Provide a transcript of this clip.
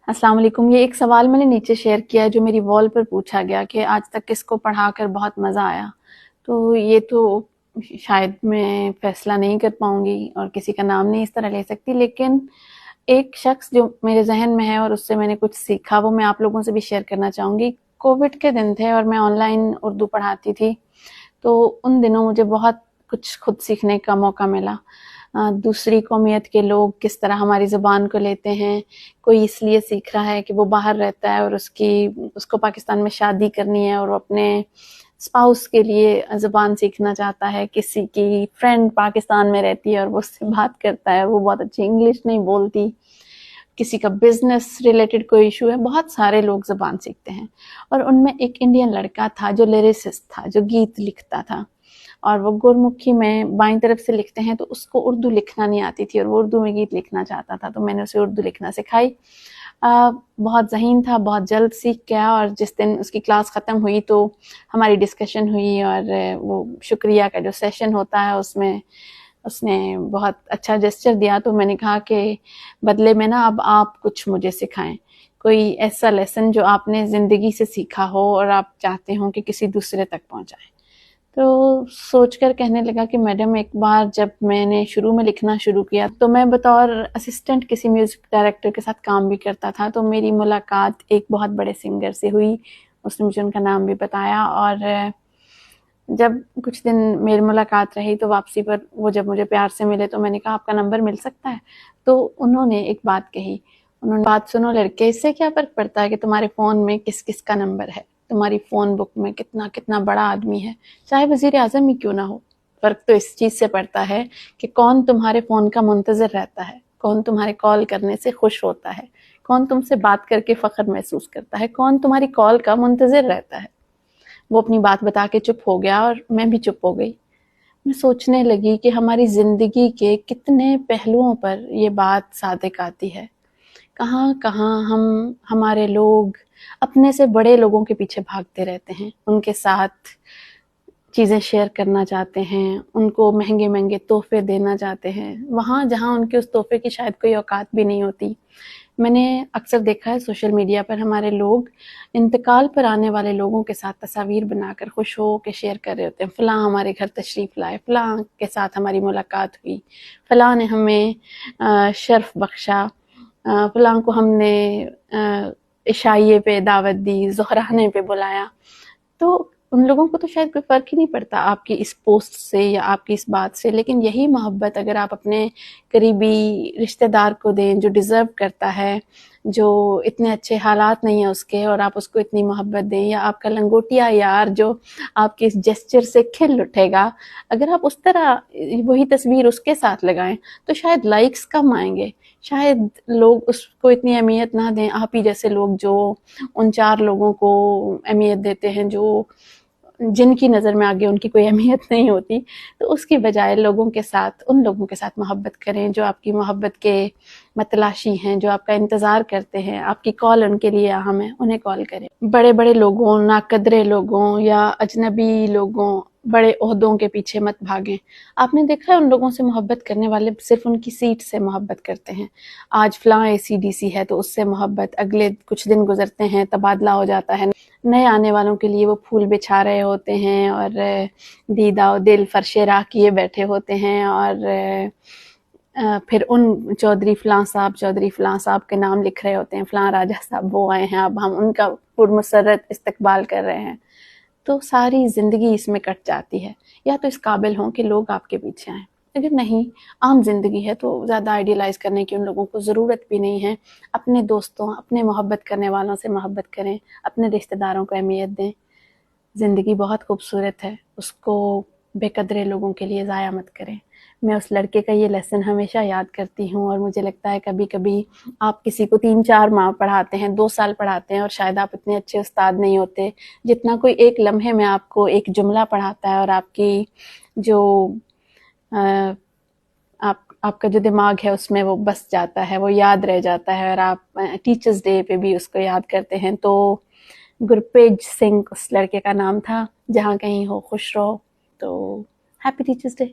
السلام علیکم. یہ ایک سوال میں نے نیچے شیئر کیا ہے جو میری وال پر پوچھا گیا کہ آج تک کس کو پڑھا کر بہت مزہ آیا. تو یہ تو شاید میں فیصلہ نہیں کر پاؤں گی اور کسی کا نام نہیں اس طرح لے سکتی، لیکن ایک شخص جو میرے ذہن میں ہے اور اس سے میں نے کچھ سیکھا وہ میں آپ لوگوں سے بھی شیئر کرنا چاہوں گی. کووڈ کے دن تھے اور میں آن لائن اردو پڑھاتی تھی، تو ان دنوں مجھے بہت کچھ خود سیکھنے کا موقع ملا. دوسری قومیت کے لوگ کس طرح ہماری زبان کو لیتے ہیں. کوئی اس لیے سیکھ رہا ہے کہ وہ باہر رہتا ہے اور اس کو پاکستان میں شادی کرنی ہے اور وہ اپنے اسپاؤس کے لیے زبان سیکھنا چاہتا ہے. کسی کی فرینڈ پاکستان میں رہتی ہے اور وہ اس سے بات کرتا ہے، وہ بہت اچھی انگلش نہیں بولتی. کسی کا بزنس ریلیٹڈ کوئی ایشو ہے. بہت سارے لوگ زبان سیکھتے ہیں، اور ان میں ایک انڈین لڑکا تھا جو لیریسسٹ تھا، جو گیت لکھتا تھا، اور وہ گرمکھی میں بائیں طرف سے لکھتے ہیں تو اس کو اردو لکھنا نہیں آتی تھی اور وہ اردو میں گیت لکھنا چاہتا تھا. تو میں نے اسے اردو لکھنا سکھائی. بہت ذہین تھا، بہت جلد سیکھ گیا، اور جس دن اس کی کلاس ختم ہوئی تو ہماری ڈسکشن ہوئی، اور وہ شکریہ کا جو سیشن ہوتا ہے اس نے بہت اچھا جسچر دیا. تو میں نے کہا کہ بدلے میں نا اب آپ کچھ مجھے سکھائیں، کوئی ایسا لیسن جو آپ نے زندگی سے سیکھا ہو اور آپ چاہتے ہوں کہ کسی دوسرے تک پہنچائیں. تو سوچ کر کہنے لگا کہ میڈم ایک بار جب میں نے شروع میں لکھنا شروع کیا تو میں بطور اسسٹنٹ کسی میوزک ڈائریکٹر کے ساتھ کام بھی کرتا تھا. تو میری ملاقات ایک بہت بڑے سنگر سے ہوئی. اس نے مجھے ان کا نام بھی بتایا، اور جب کچھ دن میری ملاقات رہی تو واپسی پر وہ جب مجھے پیار سے ملے تو میں نے کہا آپ کا نمبر مل سکتا ہے. تو انہوں نے ایک بات کہی، انہوں نے بات سنو لڑکے، اس سے کیا فرق پڑتا ہے کہ تمہارے فون میں کس کس کا نمبر ہے، تمہاری فون بک میں کتنا بڑا آدمی ہے، چاہے وزیر اعظم ہی کیوں نہ ہو. فرق تو اس چیز سے پڑتا ہے کہ کون تمہارے فون کا منتظر رہتا ہے، کون تمہارے کال کرنے سے خوش ہوتا ہے، کون تم سے بات کر کے فخر محسوس کرتا ہے، کون تمہاری کال کا منتظر رہتا ہے. وہ اپنی بات بتا کے چپ ہو گیا اور میں بھی چپ ہو گئی. میں سوچنے لگی کہ ہماری زندگی کے کتنے پہلوؤں پر یہ بات صادق آتی ہے. کہاں کہاں ہمارے لوگ اپنے سے بڑے لوگوں کے پیچھے بھاگتے رہتے ہیں، ان کے ساتھ چیزیں شیئر کرنا چاہتے ہیں، ان کو مہنگے مہنگے تحفے دینا چاہتے ہیں، وہاں جہاں ان کے اس تحفے کی شاید کوئی اوقات بھی نہیں ہوتی. میں نے اکثر دیکھا ہے سوشل میڈیا پر ہمارے لوگ انتقال پر آنے والے لوگوں کے ساتھ تصاویر بنا کر خوش ہو کے شیئر کر رہے ہوتے ہیں. فلاں ہمارے گھر تشریف لائے، فلاں کے ساتھ ہماری ملاقات ہوئی، فلاں نے ہمیں شرف بخشا، فلاں کو ہم نے عشائیے پہ دعوت دی، ظہرانے پہ بلایا. تو ان لوگوں کو تو شاید کوئی فرق ہی نہیں پڑتا آپ کی اس پوسٹ سے یا آپ کی اس بات سے، لیکن یہی محبت اگر آپ اپنے قریبی رشتہ دار کو دیں جو ڈیزرو کرتا ہے، جو اتنے اچھے حالات نہیں ہیں اس کے، اور آپ اس کو اتنی محبت دیں، یا آپ کا لنگوٹیا یار جو آپ کے اس جسچر سے کھل اٹھے گا، اگر آپ اس طرح وہی تصویر اس کے ساتھ لگائیں تو شاید لائکس کم آئیں گے، شاید لوگ اس کو اتنی اہمیت نہ دیں. آپ ہی جیسے لوگ جو ان 4 لوگوں کو اہمیت دیتے ہیں جو جن کی نظر میں آگے ان کی کوئی اہمیت نہیں ہوتی، تو اس کی بجائے ان لوگوں کے ساتھ محبت کریں جو آپ کی محبت کے متلاشی ہیں، جو آپ کا انتظار کرتے ہیں، آپ کی کال ان کے لیے اہم ہے، انہیں کال کریں. بڑے بڑے لوگوں، ناقدرے لوگوں یا اجنبی لوگوں، بڑے عہدوں کے پیچھے مت بھاگیں. آپ نے دیکھا ہے ان لوگوں سے محبت کرنے والے صرف ان کی سیٹ سے محبت کرتے ہیں. آج فلاں ACDC ہے تو اس سے محبت، اگلے کچھ دن گزرتے ہیں تبادلہ ہو جاتا ہے، نئے آنے والوں کے لیے وہ پھول بچھا رہے ہوتے ہیں اور دیدہ و دل فرش راہ کیے بیٹھے ہوتے ہیں، اور پھر ان چودھری فلاں صاحب کے نام لکھ رہے ہوتے ہیں، فلاں راجہ صاحب وہ آئے ہیں، اب ہم ان کا پرمسرت استقبال کر رہے ہیں. تو ساری زندگی اس میں کٹ جاتی ہے. یا تو اس قابل ہوں کہ لوگ آپ کے پیچھے آئیں، اگر نہیں عام زندگی ہے تو زیادہ آئیڈیلائز کرنے کی ان لوگوں کو ضرورت بھی نہیں ہے. اپنے دوستوں، اپنے محبت کرنے والوں سے محبت کریں، اپنے رشتہ داروں کو اہمیت دیں. زندگی بہت خوبصورت ہے، اس کو بے قدرے لوگوں کے لیے ضائع مت کریں. میں اس لڑکے کا یہ لیسن ہمیشہ یاد کرتی ہوں، اور مجھے لگتا ہے کبھی کبھی آپ کسی کو 3-4 ماہ پڑھاتے ہیں، 2 سال پڑھاتے ہیں، اور شاید آپ اتنے اچھے استاد نہیں ہوتے جتنا کوئی ایک لمحے میں آپ کو ایک جملہ پڑھاتا ہے، اور آپ کی جو آپ کا جو دماغ ہے اس میں وہ بس جاتا ہے، وہ یاد رہ جاتا ہے، اور آپ ٹیچرز ڈے پہ بھی اس کو یاد کرتے ہیں. تو گرپیج سنگھ اس لڑکے کا نام تھا. جہاں کہیں ہو خوش رہو. تو ہیپی ٹیچرز ڈے.